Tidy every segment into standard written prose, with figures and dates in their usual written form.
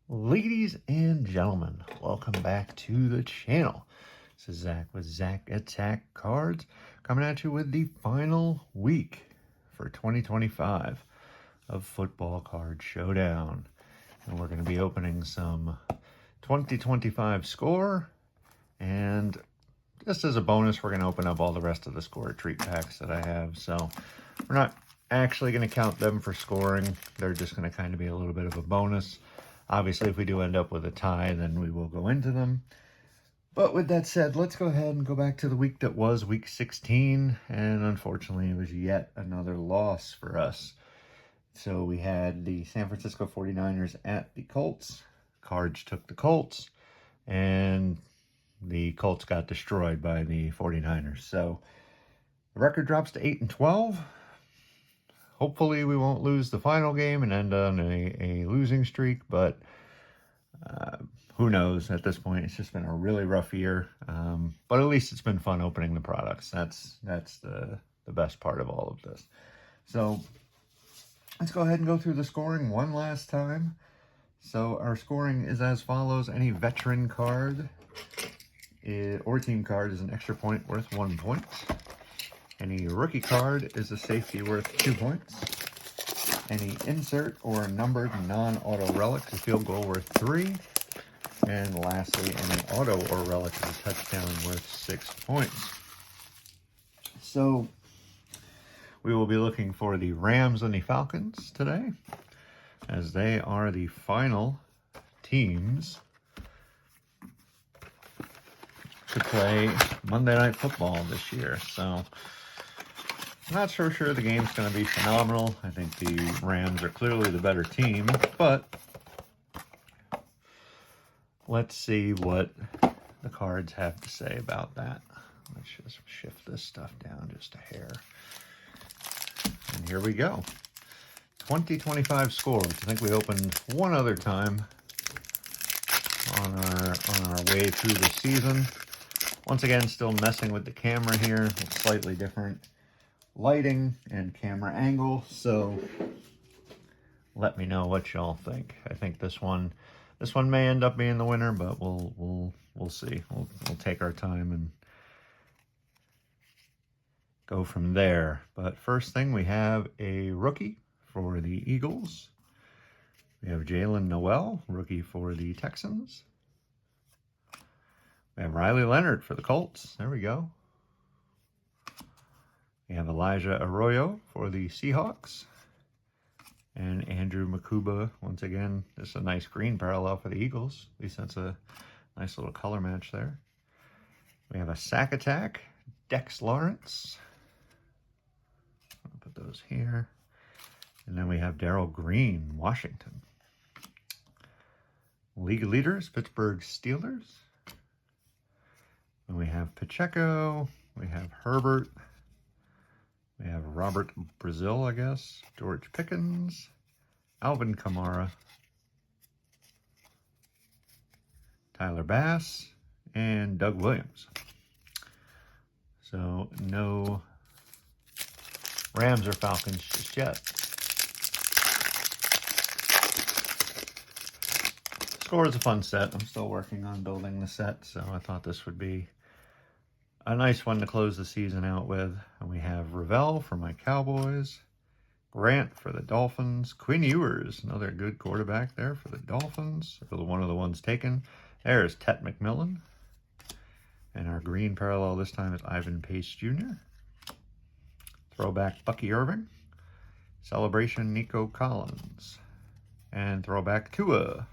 Ladies and gentlemen, welcome back to the channel. This is Zach with Zach Attack Cards, coming at you with the final week for 2025 of Football Card Showdown. And we're going to be opening some 2025 score, and just as a bonus, we're going to open up all the rest of the score treat packs that I have. So we're not actually going to count them for scoring. They're just going to kind of be a little bit of a bonus. Obviously, if we do end up with a tie, then we will go into them. But with that said, let's go ahead and go back to the week that was week 16. And unfortunately, it was yet another loss for us. So we had the San Francisco 49ers at the Colts. Cards took the Colts, and the Colts got destroyed by the 49ers. So the record drops to 8-12. Hopefully we won't lose the final game and end on a losing streak, but who knows at this point. It's just been a really rough year, but at least it's been fun opening the products. That's the best part of all of this. So let's go ahead and go through the scoring one last time. So our scoring is as follows. Any veteran card or team card is an extra point worth 1 point. Any rookie card is a safety worth 2 points. Any insert or numbered non-auto relic is a field goal worth 3. And lastly, any auto or relic is a touchdown worth 6 points. So we will be looking for the Rams and the Falcons today, as they are the final teams to play Monday Night Football this year. So I'm not so sure the game's going to be phenomenal. I think the Rams are clearly the better team, but let's see what the cards have to say about that. Let's just shift this stuff down just a hair. And here we go. 2025 score, which I think we opened one other time on our way through the season. Once again, still messing with the camera here. It's slightly different lighting and camera angle, so let me know what y'all think. I think this one may end up being the winner, but we'll see. We'll take our time and go from there. But first thing, we have a rookie for the Eagles. We have Jalen Noel, rookie for the Texans. We have Riley Leonard for the Colts. There we go. We have Elijah Arroyo for the Seahawks. And Andrew Makuba, once again, just a nice green parallel for the Eagles. At least that's a nice little color match there. We have a sack attack, Dex Lawrence. I'll put those here. And then we have Darrell Green, Washington. League leaders, Pittsburgh Steelers. And we have Pacheco. We have Herbert. We have Robert Brazil, I guess. George Pickens. Alvin Kamara. Tyler Bass. And Doug Williams. So no Rams or Falcons just yet. Score is a fun set. I'm still working on building the set, so I thought this would be a nice one to close the season out with. And we have Ravel for my Cowboys, Grant for the Dolphins, Quinn Ewers, another good quarterback there for the Dolphins, for one of the ones taken. There's Tet McMillan. And our green parallel this time is Ivan Pace Jr. Throwback Bucky Irving. Celebration Nico Collins. And throwback Tua.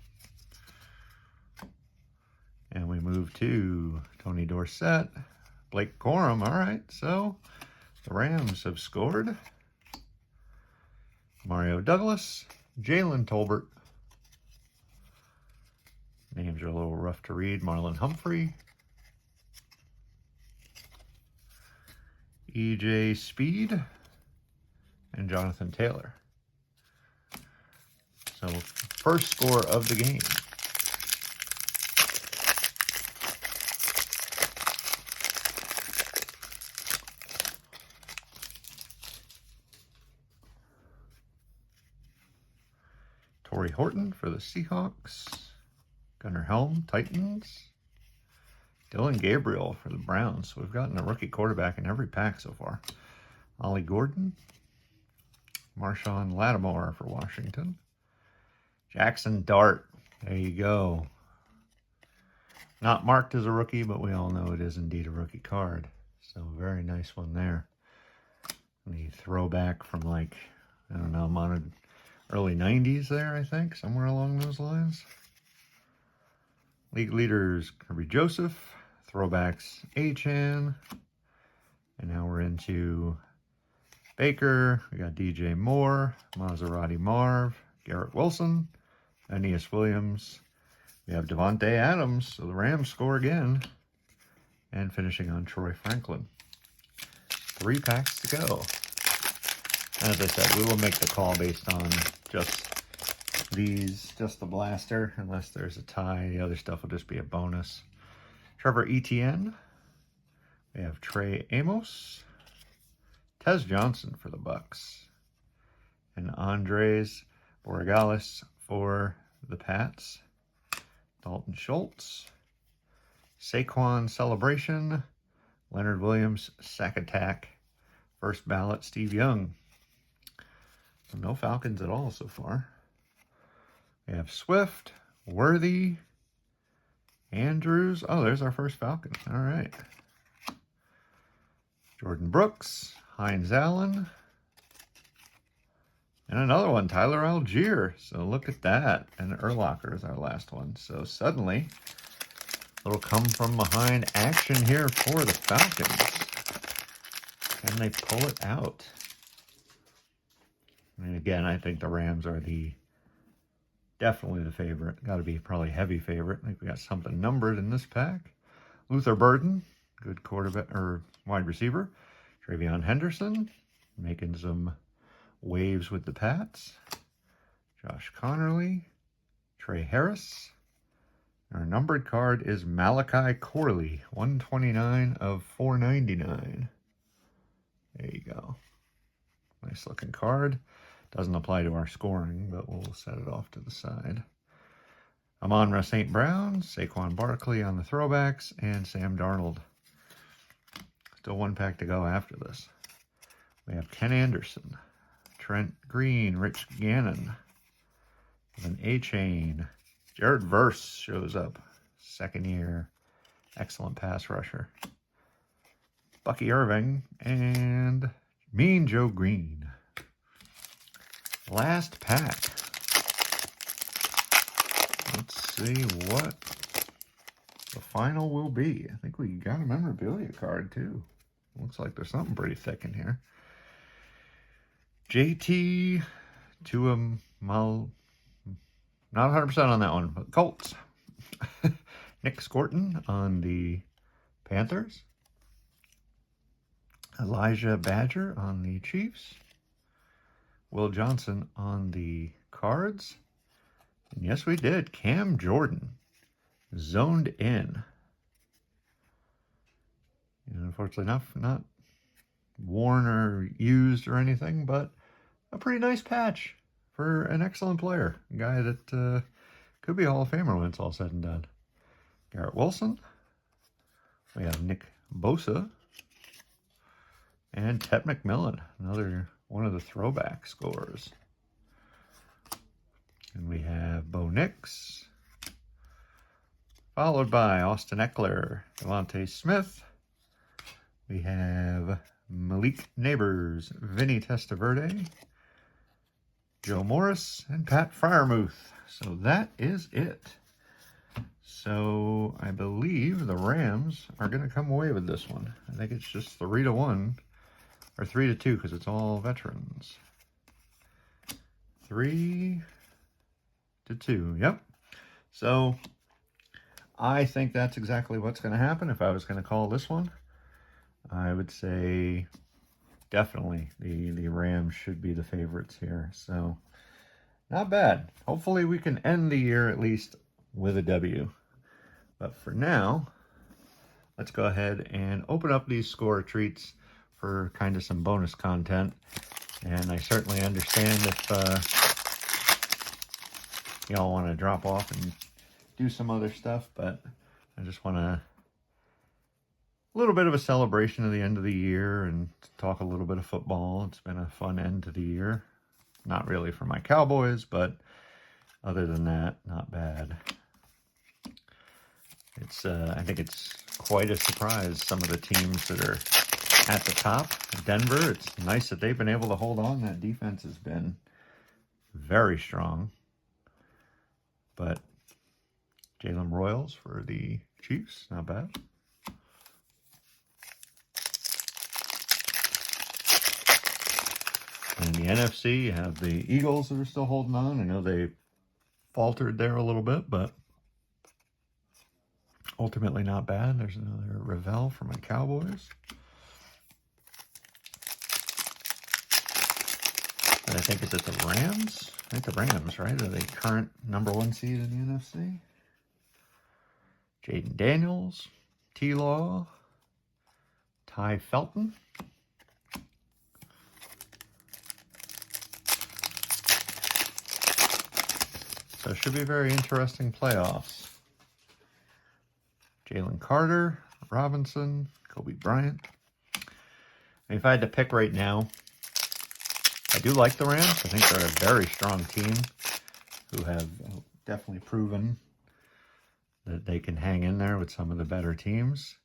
And we move to Tony Dorsett. Blake Corum, all right, so the Rams have scored. Mario Douglas, Jalen Tolbert. Names are a little rough to read. Marlon Humphrey. EJ Speed. And Jonathan Taylor. So first score of the game. Torrey Horton for the Seahawks. Gunnar Helm, Titans. Dylan Gabriel for the Browns. So we've gotten a rookie quarterback in every pack so far. Ollie Gordon. Marshawn Lattimore for Washington. Jackson Dart. There you go. Not marked as a rookie, but we all know it is indeed a rookie card. So very nice one there. The throwback from like, I don't know, mounted early 90s there, I think, somewhere along those lines. League leaders, Kirby Joseph. Throwbacks, Achan. And now we're into Baker. We got DJ Moore, Maserati Marv, Garrett Wilson, Aeneas Williams. We have Devontae Adams, so the Rams score again. And finishing on Troy Franklin. 3 packs to go. As I said, we will make the call based on just these, just the blaster, unless there's a tie. The other stuff will just be a bonus. Trevor Etienne. We have Trey Amos. Tez Johnson for the Bucks. And Andres Borregales for the Pats. Dalton Schultz. Saquon Celebration. Leonard Williams, Sack Attack. First ballot, Steve Young. So no Falcons at all so far. We have Swift, Worthy, Andrews. Oh, there's our first Falcon. All right. Jordan Brooks, Hines Allen. And another one, Tyler Algier. So look at that. And Urlacher is our last one. So suddenly, a little come from behind action here for the Falcons. Can they pull it out? And again, I think the Rams are definitely the favorite. Got to be probably heavy favorite. I think we got something numbered in this pack. Luther Burden, good quarterback or wide receiver. Travion Henderson, making some waves with the Pats. Josh Connerly, Trey Harris. Our numbered card is Malachi Corley, 129 of 499. There you go. Nice looking card. Doesn't apply to our scoring, but we'll set it off to the side. Amon-Ra St. Brown, Saquon Barkley on the throwbacks, and Sam Darnold. Still 1 pack to go after this. We have Ken Anderson, Trent Green, Rich Gannon, with an A-chain. Jared Verse shows up, 2nd year, excellent pass rusher. Bucky Irving, and Mean Joe Green. Last pack. Let's see what the final will be. I think we got a memorabilia card too. Looks like there's something pretty thick in here. JT Tuamal, not 100% on that one, but Colts. Nick Scorton on the Panthers. Elijah Badger on the Chiefs. Will Johnson on the Cards. And yes, we did. Cam Jordan. Zoned in. And unfortunately, not worn or used or anything, but a pretty nice patch for an excellent player. A guy that could be a Hall of Famer when it's all said and done. Garrett Wilson. We have Nick Bosa. And Ted McMillan, another one of the throwback scores. And we have Bo Nix, followed by Austin Eckler, Devontae Smith. We have Malik Neighbors, Vinny Testaverde, Joe Morris, and Pat Freiermuth. So that is it. So I believe the Rams are going to come away with this one. I think it's just 3-1. Or 3-2, because it's all veterans. 3-2, yep. So, I think that's exactly what's going to happen. If I was going to call this one, I would say definitely the Rams should be the favorites here. So, not bad. Hopefully we can end the year at least with a W. But for now, let's go ahead and open up these score treats for kind of some bonus content. And I certainly understand if y'all want to drop off and do some other stuff, but I just want a little bit of a celebration of the end of the year and talk a little bit of football. It's been a fun end to the year. Not really for my Cowboys, but other than that, not bad. It's I think it's quite a surprise, some of the teams that are at the top. Denver, it's nice that they've been able to hold on. That defense has been very strong. But Jalen Royals for the Chiefs, not bad. And in the NFC, you have the Eagles that are still holding on. I know they faltered there a little bit, but ultimately not bad. There's another Ravel for my Cowboys. And I think it's at the Rams. I think the Rams, right? Are they current #1 seed in the NFC? Jaden Daniels, T-Law, Ty Felton. So it should be very interesting playoffs. Jalen Carter, Robinson, Kobe Bryant. And if I had to pick right now, I do like the Rams. I think they're a very strong team who have definitely proven that they can hang in there with some of the better teams.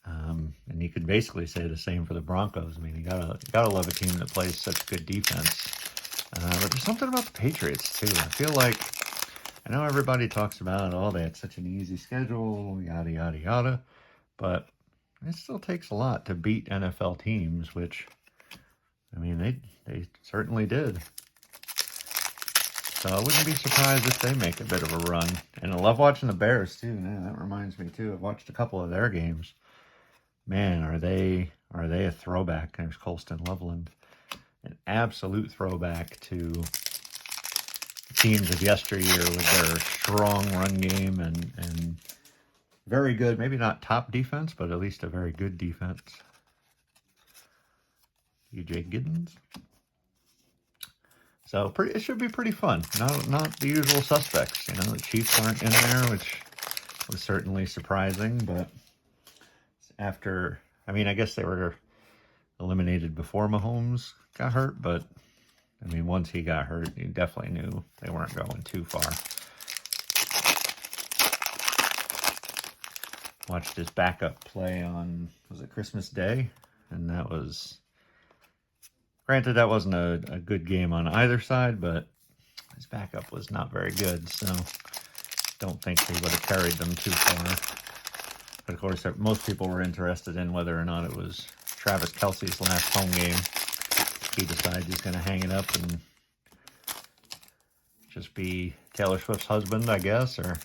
And you could basically say the same for the Broncos. I mean, you gotta love a team that plays such good defense. But there's something about the Patriots, too. I feel like, I know everybody talks about, oh, they had such an easy schedule, yada, yada, yada. But it still takes a lot to beat NFL teams, which, I mean, they certainly did. So I wouldn't be surprised if they make a bit of a run. And I love watching the Bears, too. Man, that reminds me, too. I've watched a couple of their games. Man, are they a throwback? There's Colston Loveland. An absolute throwback to teams of yesteryear with their strong run game and very good, maybe not top defense, but at least a very good defense. EJ Giddens. So it should be pretty fun. Not the usual suspects. You know, the Chiefs aren't in there, which was certainly surprising, but after, I mean, I guess they were eliminated before Mahomes got hurt, but I mean, once he got hurt, you definitely knew they weren't going too far. Watched his backup play on, was it Christmas Day? And that was, granted, that wasn't a good game on either side, but his backup was not very good, so don't think he would have carried them too far. But of course, most people were interested in whether or not it was Travis Kelce's last home game. He decides he's going to hang it up and just be Taylor Swift's husband, I guess. Or,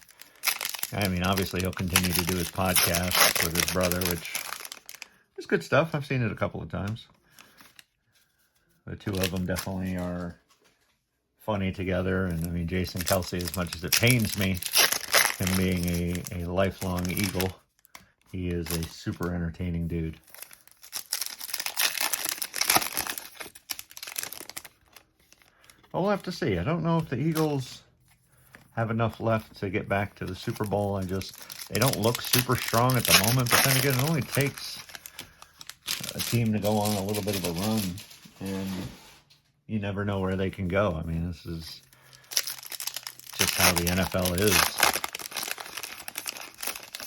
I mean, obviously he'll continue to do his podcast with his brother, which is good stuff. I've seen it a couple of times. The two of them definitely are funny together. And I mean, Jason Kelce, as much as it pains me, him being a lifelong Eagle, he is a super entertaining dude. We'll have to see. I don't know if the Eagles have enough left to get back to the Super Bowl. They don't look super strong at the moment, but then again, it only takes a team to go on a little bit of a run, and you never know where they can go. I mean, this is just how the NFL is.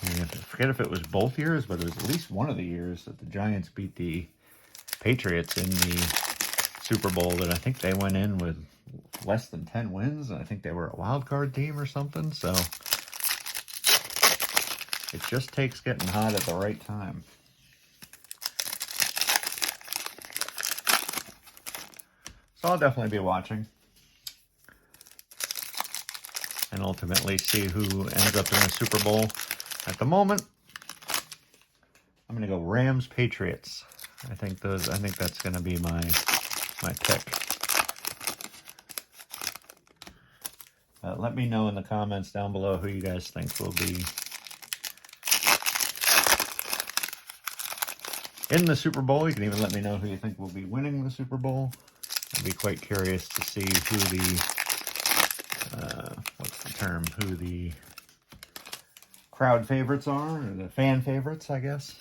I forget if it was both years, but it was at least one of the years that the Giants beat the Patriots in the Super Bowl, that I think they went in with less than 10 wins. I think they were a wild card team or something. So it just takes getting hot at the right time. So I'll definitely be watching and ultimately see who ends up in the Super Bowl. At the moment, I'm going to go Rams Patriots. I think that's going to be my pick. Let me know in the comments down below who you guys think will be in the Super Bowl. You can even let me know who you think will be winning the Super Bowl. I'd be quite curious to see who the what's the term? Who the crowd favorites are, or the fan favorites, I guess.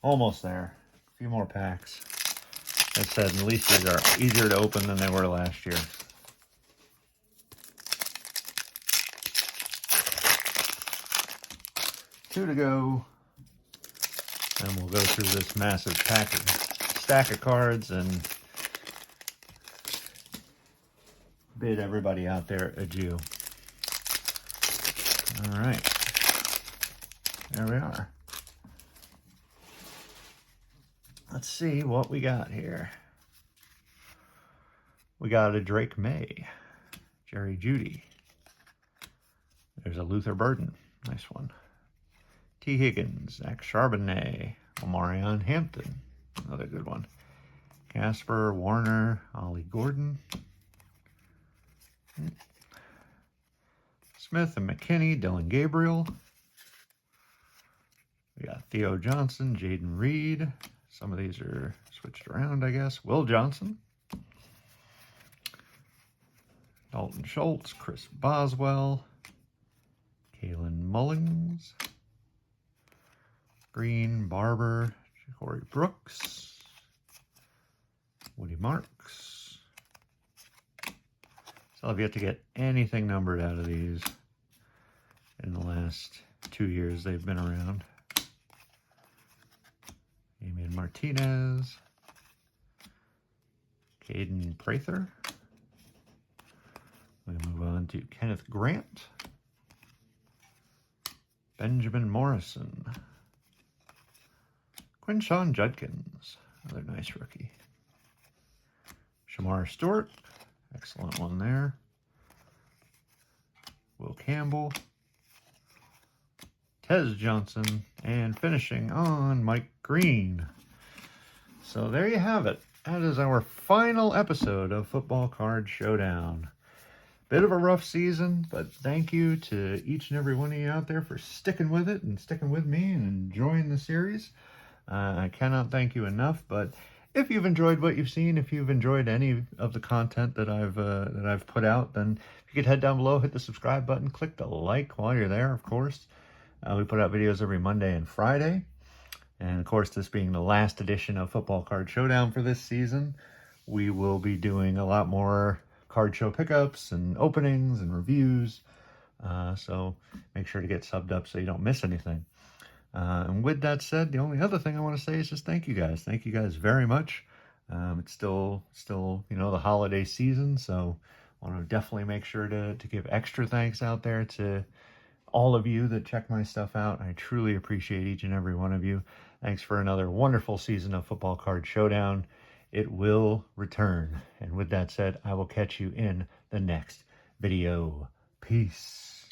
Almost there. A few more packs. As I said, at least these are easier to open than they were last year. Two to go. And we'll go through this massive stack of cards and bid everybody out there adieu. All right. There we are. Let's see what we got here. We got a Drake May, Jerry Jeudy. There's a Luther Burden. Nice one. T. Higgins, Zach Charbonnet, Omarion Hampton. Another good one. Casper, Warner, Ollie Gordon. Smith and McKinney, Dylan Gabriel. We got Theo Johnson, Jaden Reed. Some of these are switched around, I guess. Will Johnson. Dalton Schultz, Chris Boswell. Kalen Mullings. Green, Barber, Corey Brooks. Woody Marks. So I've yet to get anything numbered out of these in the last 2 years they've been around. Damian Martinez. Caden Prather. We move on to Kenneth Grant. Benjamin Morrison. Quinshawn Judkins. Another nice rookie. Shamar Stewart. Excellent one there. Will Campbell. Tez Johnson. And finishing on Mike Green. So there you have it. That is our final episode of Football Card Showdown. Bit of a rough season, but thank you to each and every one of you out there for sticking with it and sticking with me and enjoying the series. I cannot thank you enough, but if you've enjoyed what you've seen, if you've enjoyed any of the content that I've put out, then if you could head down below, hit the subscribe button, click the like while you're there, of course. We put out videos every Monday and Friday. And of course, this being the last edition of Football Card Showdown for this season, we will be doing a lot more card show pickups and openings and reviews. So make sure to get subbed up so you don't miss anything. And with that said, the only other thing I want to say is just thank you guys. Thank you guys very much. It's still, the holiday season, so I want to definitely make sure to give extra thanks out there to all of you that check my stuff out. I truly appreciate each and every one of you. Thanks for another wonderful season of Football Card Showdown. It will return. And with that said, I will catch you in the next video. Peace.